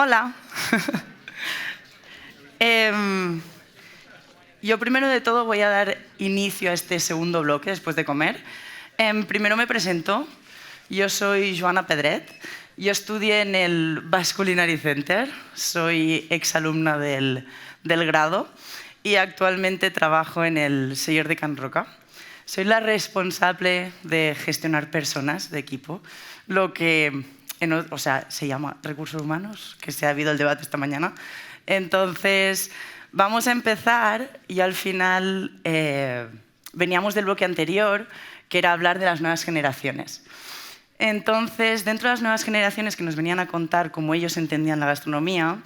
Hola. Yo primero de todo voy a dar inicio a este segundo bloque después de comer. Primero me presento. Yo soy Joana Pedret. Yo estudié en el Basque Culinary Center. Soy exalumna del grado y actualmente trabajo en el Celler de Can Roca. Soy la responsable de gestionar personas de equipo, lo que se llama recursos humanos, que se ha habido el debate esta mañana. Entonces, vamos a empezar y al final veníamos del bloque anterior, que era hablar de las nuevas generaciones. Entonces, dentro de las nuevas generaciones que nos venían a contar cómo ellos entendían la gastronomía,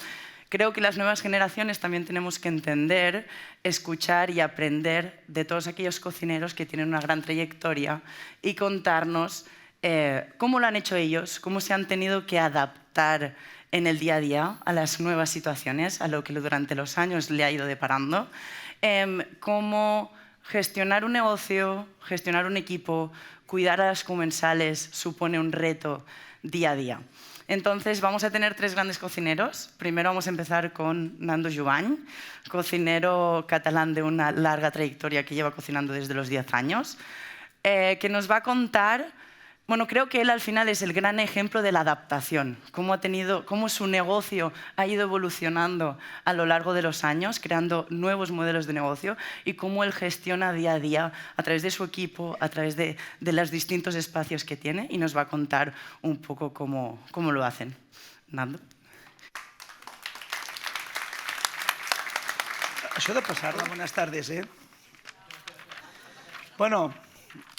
creo que las nuevas generaciones también tenemos que entender, escuchar y aprender de todos aquellos cocineros que tienen una gran trayectoria y contarnos cómo lo han hecho ellos, cómo se han tenido que adaptar en el día a día a las nuevas situaciones, a lo que durante los años le ha ido deparando, cómo gestionar un negocio, gestionar un equipo, cuidar a las comensales supone un reto día a día. Entonces vamos a tener tres grandes cocineros. Primero vamos a empezar con Nando Jubany, cocinero catalán de una larga trayectoria que lleva cocinando desde los 10 años, que nos va a contar, bueno, creo que él al final es el gran ejemplo de la adaptación, cómo su negocio ha ido evolucionando a lo largo de los años, creando nuevos modelos de negocio y cómo él gestiona día a día a través de su equipo, a través de los distintos espacios que tiene, y nos va a contar un poco cómo lo hacen. Nando. Això de passar-la, buenas tardes. Bueno,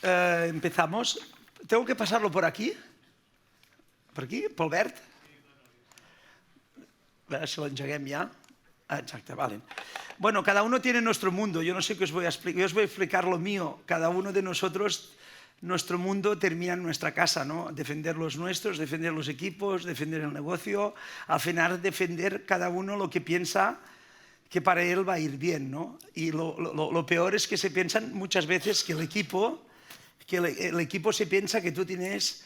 empezamos. ¿Tengo que pasarlo por aquí? ¿Por aquí? ¿Pel verd? A ver si lo engeguem ya. Ah, exacto, vale. Bueno, cada uno tiene nuestro mundo. Yo no sé qué os voy a explicar. Yo os voy a explicar lo mío. Cada uno de nosotros, nuestro mundo termina en nuestra casa, ¿no? Defender los nuestros, defender los equipos, defender el negocio. Al final, defender cada uno lo que piensa que para él va a ir bien, ¿no? Y lo peor es que se piensan muchas veces que el equipo se piensa que tú tienes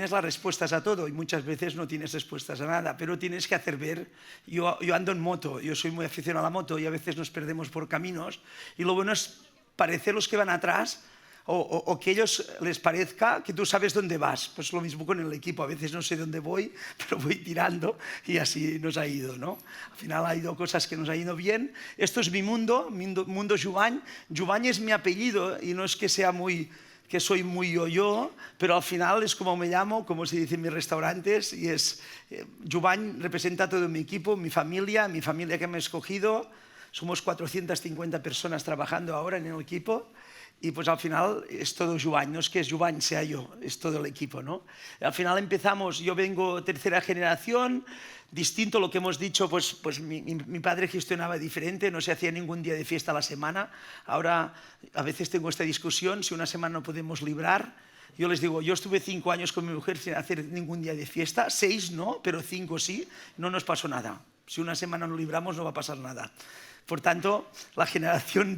las respuestas a todo y muchas veces no tienes respuestas a nada, pero tienes que hacer ver. Yo ando en moto, yo soy muy aficionado a la moto y a veces nos perdemos por caminos y lo bueno es parecer los que van atrás o que a ellos les parezca que tú sabes dónde vas. Pues lo mismo con el equipo, a veces no sé dónde voy, pero voy tirando y así nos ha ido, ¿no? Al final ha ido cosas que nos ha ido bien. Esto es mi mundo Jubany. Jubany es mi apellido y no es que sea que soy muy yo, pero al final es como me llamo, como se dice en mis restaurantes, y Jubany representa todo mi equipo, mi familia que me ha escogido. Somos 450 personas trabajando ahora en el equipo y pues al final es todo Jubany, no es que Jubany sea yo, es todo el equipo, ¿no? Al final empezamos, yo vengo tercera generación, distinto lo que hemos dicho, pues mi padre gestionaba diferente, no se hacía ningún día de fiesta a la semana. Ahora a veces tengo esta discusión, si una semana no podemos librar, yo les digo, yo estuve 5 años con mi mujer sin hacer ningún día de fiesta, 6 no, pero 5 sí, no nos pasó nada. Si una semana no libramos no va a pasar nada. Por tanto, la generación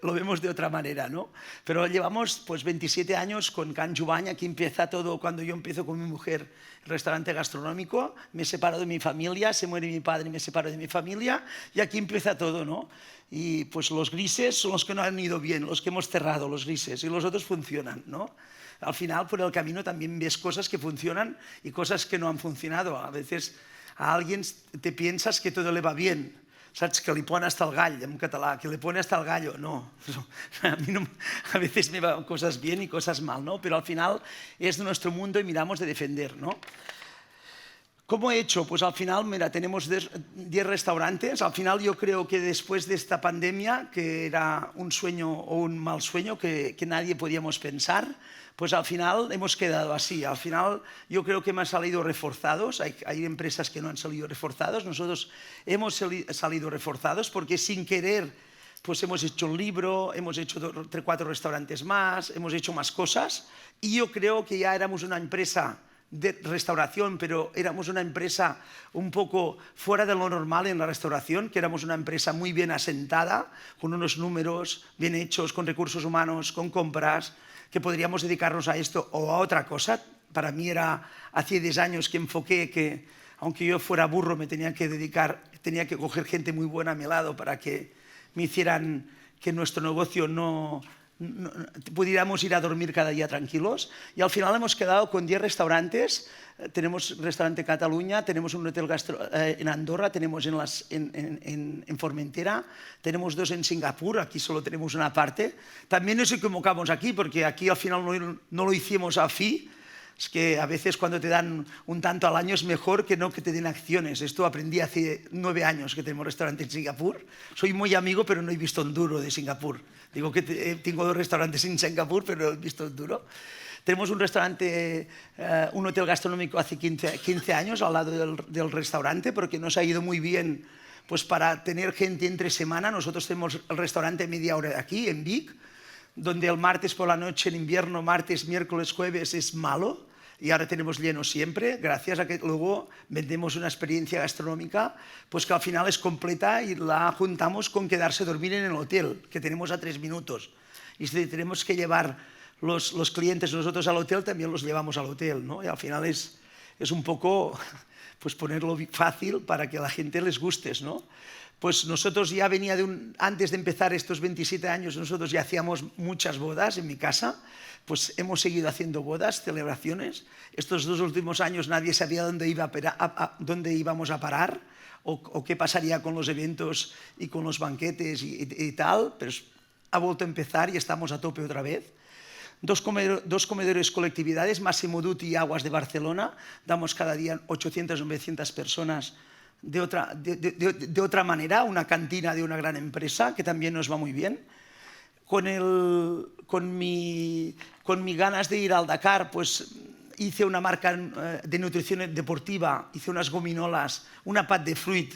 lo vemos de otra manera, ¿no? Pero llevamos pues 27 años con Can Jubany. Aquí empieza todo cuando yo empiezo con mi mujer el restaurante gastronómico. Me separo de mi familia, se muere mi padre y me separo de mi familia. Y aquí empieza todo, ¿no? Y pues los grises son los que no han ido bien, los que hemos cerrado, los grises, y los otros funcionan, ¿no? Al final, por el camino también ves cosas que funcionan y cosas que no han funcionado. A veces a alguien te piensas que todo le va bien, saps? Que li pon hasta el gall, en català, que le pone hasta el gallo. No, a veces me van cosas bien y cosas mal, ¿no? Pero al final es de nuestro mundo y miramos de defender, ¿no? ¿Cómo he hecho? Pues al final, mira, tenemos 10 restaurantes. Al final yo creo que después de esta pandemia, que era un sueño o un mal sueño que nadie podíamos pensar, pues al final hemos quedado así. Al final yo creo que hemos salido reforzados. Hay empresas que no han salido reforzados. Nosotros hemos salido reforzados porque sin querer pues hemos hecho un libro, hemos hecho 4 restaurantes más, hemos hecho más cosas y yo creo que ya éramos una empresa de restauración, pero éramos una empresa un poco fuera de lo normal en la restauración, que éramos una empresa muy bien asentada, con unos números bien hechos, con recursos humanos, con compras, que podríamos dedicarnos a esto o a otra cosa. Para mí era hace 10 años que enfoqué que aunque yo fuera burro, me tenía que dedicar, tenía que coger gente muy buena a mi lado para que me hicieran que nuestro negocio pudiéramos ir a dormir cada día tranquilos. Y al final hemos quedado con 10 restaurantes. Tenemos restaurante Cataluña, tenemos un hotel en Andorra, tenemos en Formentera, tenemos 2 en Singapur, aquí solo tenemos una parte. También nos equivocamos aquí, porque aquí al final no lo hicimos a fee. Es que a veces cuando te dan un tanto al año es mejor que no que te den acciones. Esto aprendí hace 9 años que tenemos restaurante en Singapur. Soy muy amigo, pero no he visto un duro de Singapur. Digo que tengo 2 restaurantes en Singapur, pero no he visto un duro. Tenemos un restaurante, un hotel gastronómico hace 15 años al lado del restaurante, porque nos ha ido muy bien pues para tener gente entre semana. Nosotros tenemos el restaurante media hora de aquí, en Vic, donde el martes por la noche, en invierno, martes, miércoles, jueves, es malo, y ahora tenemos lleno siempre, gracias a que luego vendemos una experiencia gastronómica, pues que al final es completa y la juntamos con quedarse a dormir en el hotel, que tenemos a 3 minutos. Y si tenemos que llevar los clientes nosotros al hotel, también los llevamos al hotel, ¿no? Y al final es un poco pues ponerlo fácil para que a la gente les gustes, ¿no? Pues nosotros ya venía antes de empezar estos 27 años, nosotros ya hacíamos muchas bodas en mi casa, pues hemos seguido haciendo bodas, celebraciones. Estos 2 últimos años nadie sabía dónde íbamos a parar o qué pasaría con los eventos y con los banquetes y tal, pero ha vuelto a empezar y estamos a tope otra vez. 2 comedores colectividades, Massimo Dutti y Aguas de Barcelona, damos cada día 800 o 900 personas. De otra manera, una cantina de una gran empresa que también nos va muy bien. Con mi ganas de ir al Dakar, pues hice una marca de nutrición deportiva, hice unas gominolas, una pat de fruit,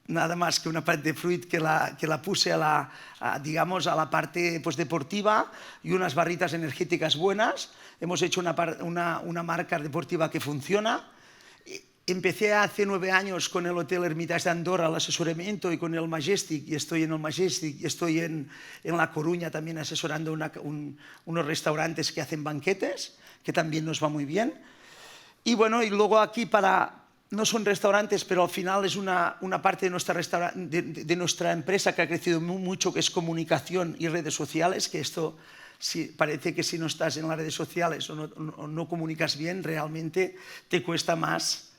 nada más que una pat de fruit que la puse a la parte pues, deportiva, y unas barritas energéticas buenas. Hemos hecho una marca deportiva que funciona. Empecé hace 9 años con el Hotel Hermitage de Andorra el asesoramiento y con el Majestic, y estoy en el Majestic, y estoy en La Coruña también asesorando unos restaurantes que hacen banquetes, que también nos va muy bien. Y bueno, y luego aquí no son restaurantes, pero al final es una parte de nuestra empresa que ha crecido mucho, que es comunicación y redes sociales, que esto parece que si no estás en las redes sociales o no comunicas bien, realmente te cuesta más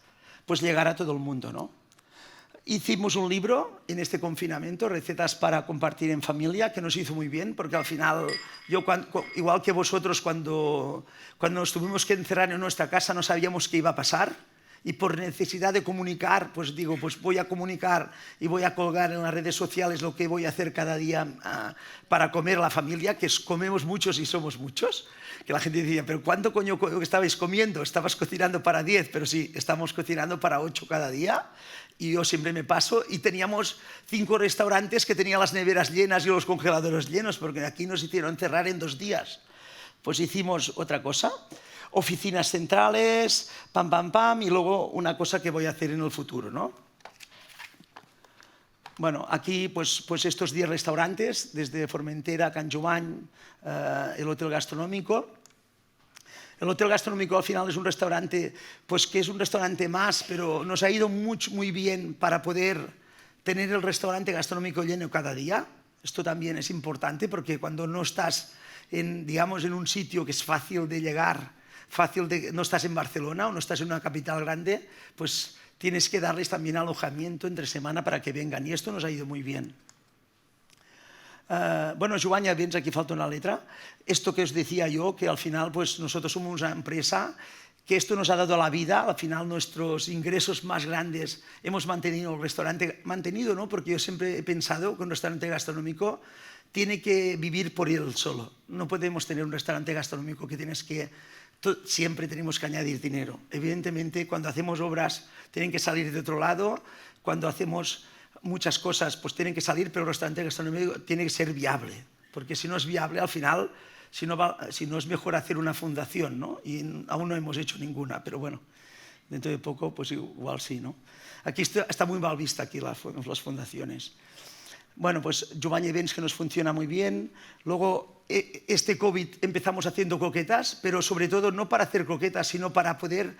pues llegar a todo el mundo, ¿no? Hicimos un libro en este confinamiento, Recetas para compartir en familia, que nos hizo muy bien, porque al final, igual que vosotros, cuando nos tuvimos que encerrar en nuestra casa no sabíamos qué iba a pasar, y por necesidad de comunicar, pues digo, pues voy a comunicar y voy a colgar en las redes sociales lo que voy a hacer cada día para comer la familia, que comemos muchos y somos muchos. Que la gente decía, pero ¿cuánto coño estabais comiendo? Estabas cocinando para 10, pero sí, estamos cocinando para 8 cada día. Y yo siempre me paso, y teníamos 5 restaurantes que tenían las neveras llenas y los congeladores llenos, porque aquí nos hicieron cerrar en 2 días. Pues hicimos otra cosa. Oficinas centrales, pam, pam, pam, y luego una cosa que voy a hacer en el futuro, ¿no? Bueno, aquí pues estos 10 restaurantes, desde Formentera, Can Jumany, el Hotel Gastronómico. El Hotel Gastronómico al final es un restaurante, pues que es un restaurante más, pero nos ha ido muy bien para poder tener el restaurante gastronómico lleno cada día. Esto también es importante, porque cuando no estás digamos, en un sitio que es fácil de llegar, no estás en Barcelona o no estás en una capital grande, pues tienes que darles también alojamiento entre semana para que vengan, y esto nos ha ido muy bien. Bueno, Joan, ya ves, aquí falta una letra. Esto que os decía yo, que al final pues nosotros somos una empresa que esto nos ha dado la vida. Al final nuestros ingresos más grandes hemos mantenido el restaurante, ¿no? Porque yo siempre he pensado que un restaurante gastronómico tiene que vivir por él solo. No podemos tener un restaurante gastronómico que siempre tenemos que añadir dinero. Evidentemente, cuando hacemos obras tienen que salir de otro lado, cuando hacemos muchas cosas pues tienen que salir, pero el restaurante gastronómico tiene que ser viable, porque si no es viable, al final, si no es mejor hacer una fundación, ¿no? Y aún no hemos hecho ninguna, pero bueno, dentro de poco pues igual sí, ¿no? Aquí está muy mal vista aquí las fundaciones. Bueno, pues Jumany Events, que nos funciona muy bien. Luego este COVID empezamos haciendo croquetas, pero sobre todo no para hacer croquetas, sino para poder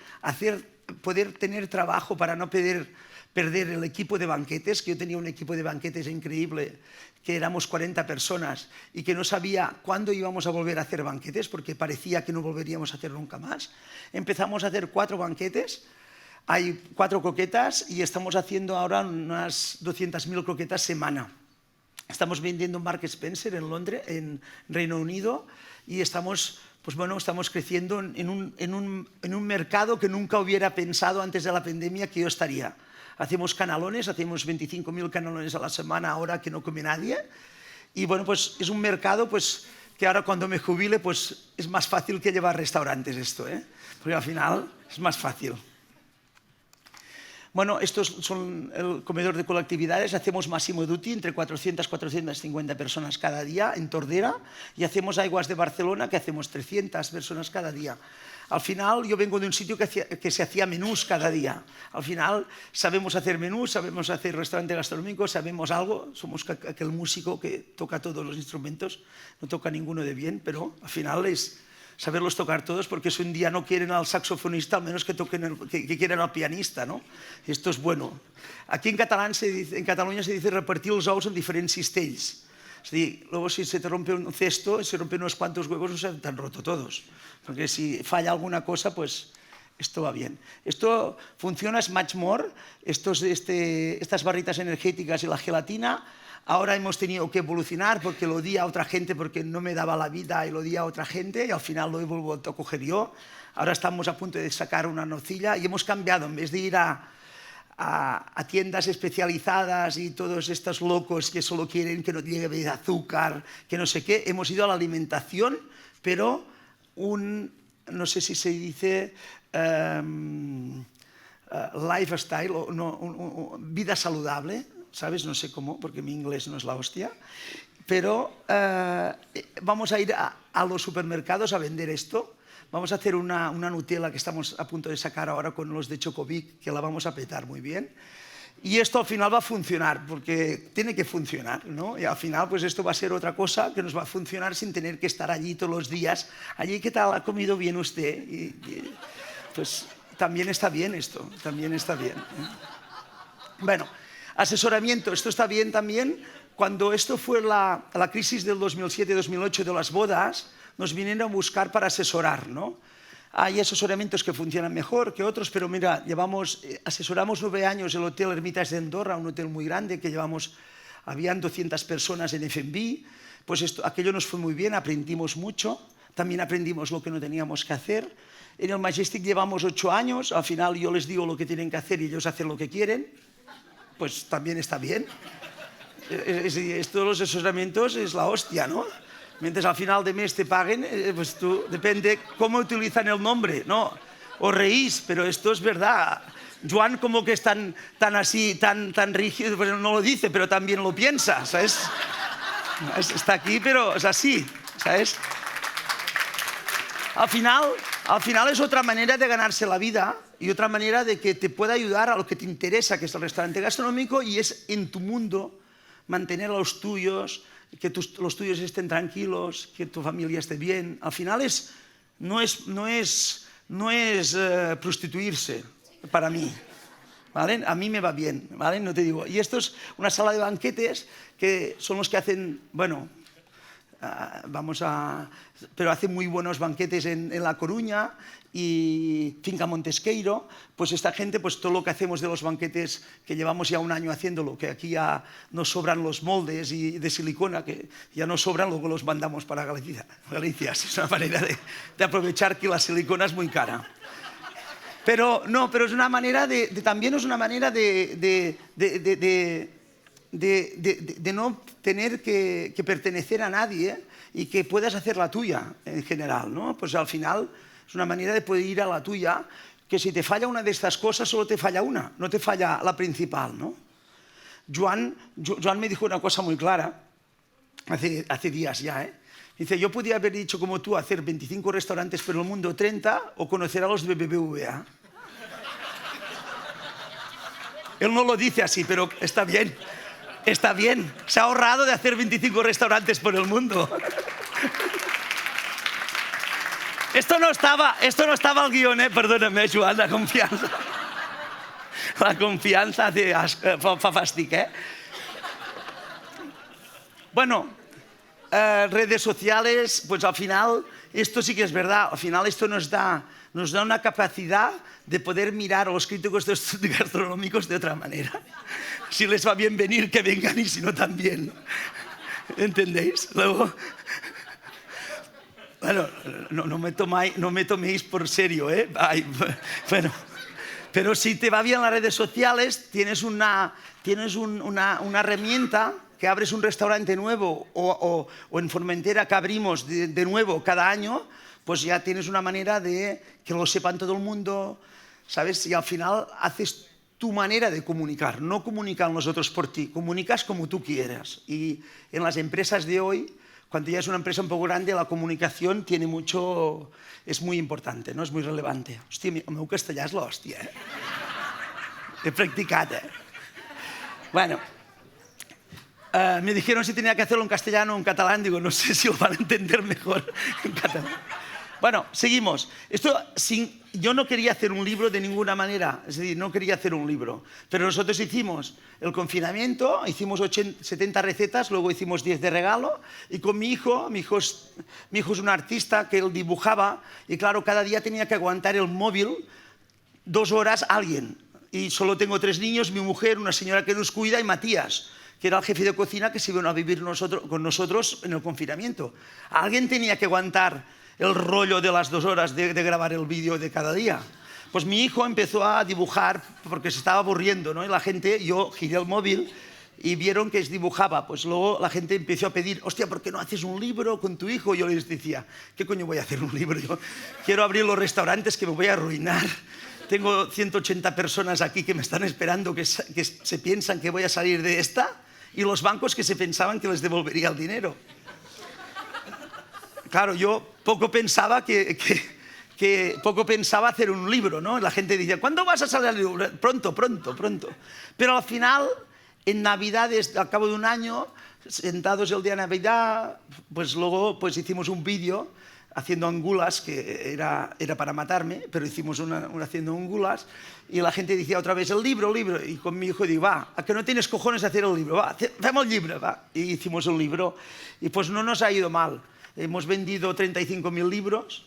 tener trabajo, para no perder el equipo de banquetes, que yo tenía un equipo de banquetes increíble, que éramos 40 personas y que no sabía cuándo íbamos a volver a hacer banquetes, porque parecía que no volveríamos a hacer nunca más. Empezamos a hacer 4 banquetes, hay 4 croquetas y estamos haciendo ahora unas 200.000 croquetas semana. Estamos vendiendo en Marks Spencer en Londres, en Reino Unido, y estamos creciendo en un mercado que nunca hubiera pensado antes de la pandemia que yo estaría. Hacemos canalones, hacemos 25.000 canalones a la semana ahora que no come nadie. Y bueno, pues es un mercado pues, que ahora cuando me jubile pues, es más fácil que llevar restaurantes esto, porque al final es más fácil. Bueno, estos son el comedor de colectividades, hacemos Massimo Dutti, entre 400 y 450 personas cada día en Tordera, y hacemos Aigües de Barcelona, que hacemos 300 personas cada día. Al final, yo vengo de un sitio que se hacía menús cada día. Al final, sabemos hacer menús, sabemos hacer restaurante gastronómico, sabemos algo, somos aquel músico que toca todos los instrumentos, no toca ninguno de bien, pero al final es saberlos tocar todos, porque si un día no quieren al saxofonista, al menos que quieran al pianista, ¿no? Esto es bueno. Aquí en Cataluña se dice repartir els ous en diferents cistells. Es decir, luego si se te rompe un cesto, se rompen unos cuantos huevos, no se te han roto todos. Porque si falla alguna cosa, pues esto va bien. Esto funciona, es Much More, estas barritas energéticas y la gelatina. Ahora hemos tenido que evolucionar porque lo di a otra gente porque no me daba la vida y lo di a otra gente y al final lo he vuelto a coger yo. Ahora estamos a punto de sacar una nocilla y hemos cambiado. En vez de ir a tiendas especializadas y todos estos locos que solo quieren que no lleve azúcar, que no sé qué, hemos ido a la alimentación, pero no sé si se dice lifestyle, vida saludable, ¿sabes? No sé cómo, porque mi inglés no es la hostia, pero vamos a ir a los supermercados a vender esto. Vamos a hacer una Nutella que estamos a punto de sacar ahora con los de Chocovic, que la vamos a petar muy bien. Y esto al final va a funcionar, porque tiene que funcionar, ¿no? Y al final pues esto va a ser otra cosa que nos va a funcionar sin tener que estar allí todos los días. Allí, ¿qué tal? ¿Ha comido bien usted? Pues también está bien esto, también está bien. Bueno, asesoramiento, esto está bien también. Cuando esto fue la crisis del 2007-2008 de las bodas, nos vinieron a buscar para asesorar, ¿no? Hay asesoramientos que funcionan mejor que otros, pero mira, asesoramos 9 años el Hotel Hermitage de Andorra, un hotel muy grande que habían 200 personas en F&B, pues aquello nos fue muy bien, aprendimos mucho, también aprendimos lo que no teníamos que hacer. En el Majestic llevamos 8 años, al final yo les digo lo que tienen que hacer y ellos hacen lo que quieren, pues también está bien. Esto de los asesoramientos es la hostia, ¿no? Mientras al final de mes te paguen, pues tú, depende cómo utilizan el nombre, ¿no? Os reís, pero esto es verdad. Joan como que es tan así, tan rígido, pues no lo dice, pero también lo piensa, ¿sabes? Está aquí, pero es así, ¿sabes? Al final es otra manera de ganarse la vida y otra manera de que te pueda ayudar a lo que te interesa, que es el restaurante gastronómico, y es en tu mundo mantener a los tuyos, que los tuyos estén tranquilos, que tu familia esté bien. Al final no es prostituirse para mí, ¿vale? A mí me va bien, ¿vale? No te digo. Y esto es una sala de banquetes que son los que hacen, bueno, pero hacen muy buenos banquetes en La Coruña y Finca Montesqueiro. Pues esta gente, pues todo lo que hacemos de los banquetes, que llevamos ya un año haciéndolo, que aquí ya nos sobran los moldes de silicona, que ya nos sobran, luego los mandamos para Galicia. Es una manera de aprovechar que la silicona es muy cara. Pero es una manera también es una manera de no tener que pertenecer a nadie y que puedas hacer la tuya en general, ¿no? Pues al final es una manera de poder ir a la tuya, que si te falla una de estas cosas solo te falla una, no te falla la principal, ¿no? Joan me dijo una cosa muy clara hace días ya, Dice, yo podía haber dicho como tú, hacer 25 restaurantes por el mundo, 30, o conocer a los de BBVA. Él no lo dice así, pero está bien. Está bien. Se ha ahorrado de hacer 25 restaurantes por el mundo. Esto no estaba al guión, perdóname, Joan, la confianza. La confianza fa fàstic, Bueno, redes sociales, pues al final, esto sí que es verdad, al final esto nos da una capacidad de poder mirar a los críticos gastronómicos de otra manera. Si les va bien venir, que vengan, y si no, también. ¿Entendéis? Luego, bueno, no me toméis por serio, Ay, bueno, pero si te va bien las redes sociales, tienes una herramienta, que abres un restaurante nuevo o en Formentera que abrimos de nuevo cada año, pues ya tienes una manera de que lo sepan todo el mundo, ¿sabes? Y al final haces tu manera de comunicar, no comunican los otros por ti, comunicas como tú quieras. Y en las empresas de hoy, cuando ya es una empresa un poco grande, la comunicación es muy importante, no? Es muy relevante. Hòstia, el meu castellà és l'hòstia, He practicat, Bueno, me dijeron si tenía que hacerlo en castellano o en catalán. Digo, no sé si lo van a entender mejor en catalán. Bueno, seguimos. Yo no quería hacer un libro de ninguna manera, es decir, no quería hacer un libro. Pero nosotros hicimos el confinamiento, hicimos 70 recetas, luego hicimos 10 de regalo, y con mi hijo es un artista que él dibujaba, y claro, cada día tenía que aguantar el móvil 2 horas alguien. Y solo tengo 3 niños, mi mujer, una señora que nos cuida, y Matías, que era el jefe de cocina que se vino a vivir con nosotros en el confinamiento. Alguien tenía que aguantar el rollo de las 2 horas de grabar el vídeo de cada día. Pues mi hijo empezó a dibujar porque se estaba aburriendo, ¿no? Y la gente, yo giré el móvil y vieron que dibujaba. Pues luego la gente empezó a pedir, hostia, ¿por qué no haces un libro con tu hijo? Yo les decía, ¿qué coño voy a hacer un libro? Yo quiero abrir los restaurantes, que me voy a arruinar. Tengo 180 personas aquí que me están esperando, que se piensan que voy a salir de esta, y los bancos que se pensaban que les devolvería el dinero. Claro, yo poco pensaba hacer un libro, ¿no? La gente decía, ¿cuándo vas a salir al libro? Pronto. Pero al final, en Navidades, al cabo de un año, sentados el día de Navidad, pues luego hicimos un vídeo haciendo angulas, que era para matarme, pero hicimos una haciendo angulas, y la gente decía otra vez, el libro, y con mi hijo digo, va, ¿a que no tienes cojones de hacer el libro? Va, hacemos el libro, va. Y hicimos el libro, y pues no nos ha ido mal. Hemos vendido 35.000 libros,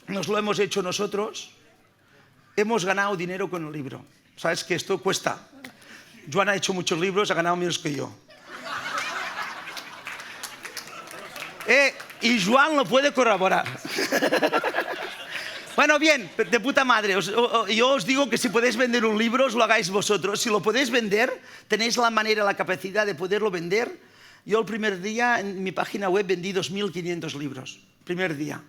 nos lo hemos hecho nosotros, hemos ganado dinero con el libro. ¿Sabes que esto cuesta? Joan ha hecho muchos libros, ha ganado menos que yo. Y Joan lo puede corroborar. Bueno, bien, de puta madre. Yo os digo que si podéis vender un libro, os lo hagáis vosotros. Si lo podéis vender, tenéis la manera, la capacidad de poderlo vender. Yo el primer día en mi página web vendí 2.500 libros. Primer día.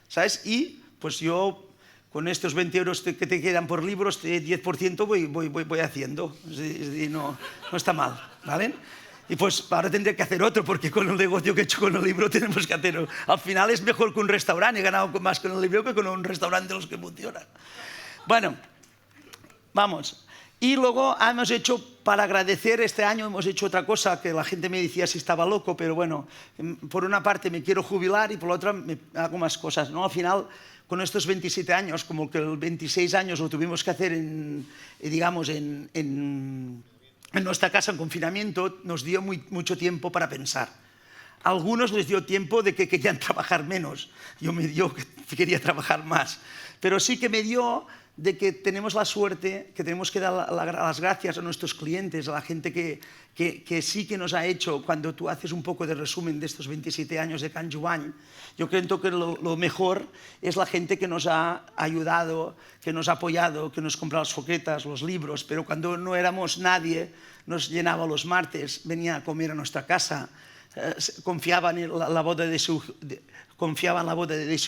¿Sabes? Y pues yo, con estos 20 euros que te quedan por libros, 10% voy haciendo. Es decir, no está mal. ¿Vale? Y pues ahora tendré que hacer otro, porque con el negocio que he hecho con el libro tenemos que hacerlo. Al final es mejor que un restaurante. He ganado más con el libro que con un restaurante de los que funcionan. Bueno, vamos. Y luego hemos hecho, para agradecer, este año hemos hecho otra cosa, que la gente me decía si estaba loco, pero bueno, por una parte me quiero jubilar y por la otra hago más cosas, ¿no? Al final, con estos 27 años, como que el 26 años lo tuvimos que hacer en nuestra casa en confinamiento, nos dio mucho tiempo para pensar. A algunos les dio tiempo de que querían trabajar menos. Yo me dio que quería trabajar más. Pero sí que me dio de que tenemos la suerte, que tenemos que dar las gracias a nuestros clientes, a la gente que sí que nos ha hecho. Cuando tú haces un poco de resumen de estos 27 años de Can Joan, yo creo que lo mejor es la gente que nos ha ayudado, que nos ha apoyado, que nos compra las croquetas, los libros, pero cuando no éramos nadie, nos llenaba los martes, venía a comer a nuestra casa, confiaban en la boda de su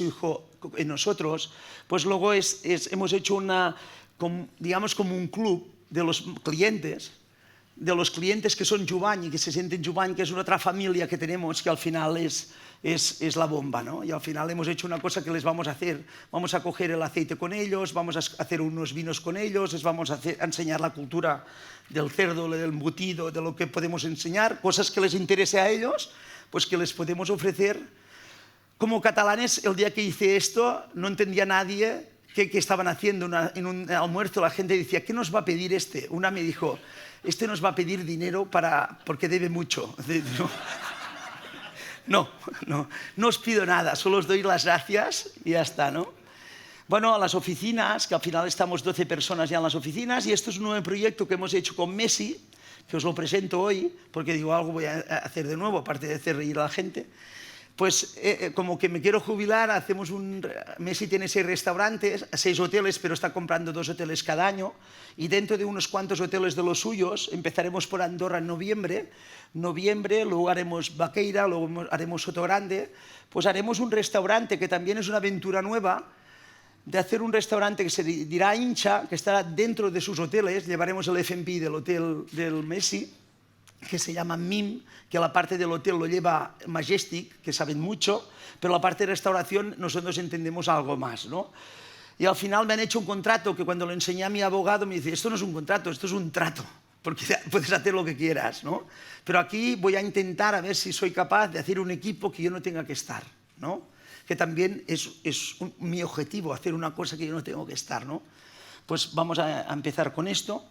hijo en nosotros. Pues luego hemos hecho digamos como un club de los clientes que son Joan y que se sienten Joan, que es una otra familia que tenemos, que al final es la bomba, ¿no? Y al final hemos hecho una cosa que les vamos a hacer. Vamos a coger el aceite con ellos, vamos a hacer unos vinos con ellos, les vamos a enseñar la cultura del cerdo, del embutido, de lo que podemos enseñar, cosas que les interese a ellos, pues que les podemos ofrecer. Como catalanes, el día que hice esto, no entendía nadie qué estaban haciendo. En un almuerzo la gente decía, ¿qué nos va a pedir este? Una me dijo, este nos va a pedir dinero porque debe mucho. No os pido nada, solo os doy las gracias y ya está, ¿no? Bueno, a las oficinas, que al final estamos 12 personas ya en las oficinas, y esto es un nuevo proyecto que hemos hecho con Messi, que os lo presento hoy, porque digo, algo voy a hacer de nuevo, aparte de hacer reír a la gente. Pues como que me quiero jubilar, Messi tiene 6 restaurantes, 6 hoteles, pero está comprando 2 hoteles cada año, y dentro de unos cuantos hoteles de los suyos, empezaremos por Andorra en noviembre, luego haremos Baqueira, luego haremos Sotogrande, pues haremos un restaurante que también es una aventura nueva, de hacer un restaurante que se dirá Hincha, que estará dentro de sus hoteles. Llevaremos el F&B del hotel del Messi, que se llama MIM, que la parte del hotel lo lleva Majestic, que saben mucho, pero la parte de restauración nosotros entendemos algo más, ¿no? Y al final me han hecho un contrato que cuando lo enseñé a mi abogado me dice, esto no es un contrato, esto es un trato, porque puedes hacer lo que quieras, ¿no? Pero aquí voy a intentar a ver si soy capaz de hacer un equipo que yo no tenga que estar, ¿no? Que también es mi objetivo, hacer una cosa que yo no tengo que estar, ¿no? Pues vamos a empezar con esto,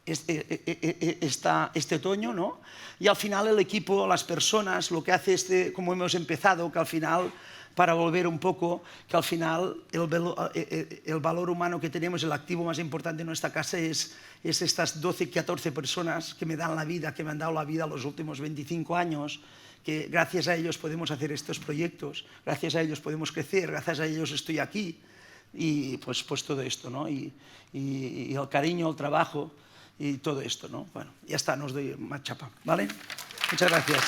este otoño, ¿no? Y al final el equipo, las personas, lo que hace como hemos empezado, que al final, para volver un poco, que al final el valor humano que tenemos, el activo más importante de nuestra casa es estas 12, 14 personas que me dan la vida, que me han dado la vida los últimos 25 años, que gracias a ellos podemos hacer estos proyectos, gracias a ellos podemos crecer, gracias a ellos estoy aquí, y pues todo esto, ¿no? Y el cariño, el trabajo y todo esto, ¿no? Bueno, ya está, no os doy más chapa, ¿vale? Muchas gracias.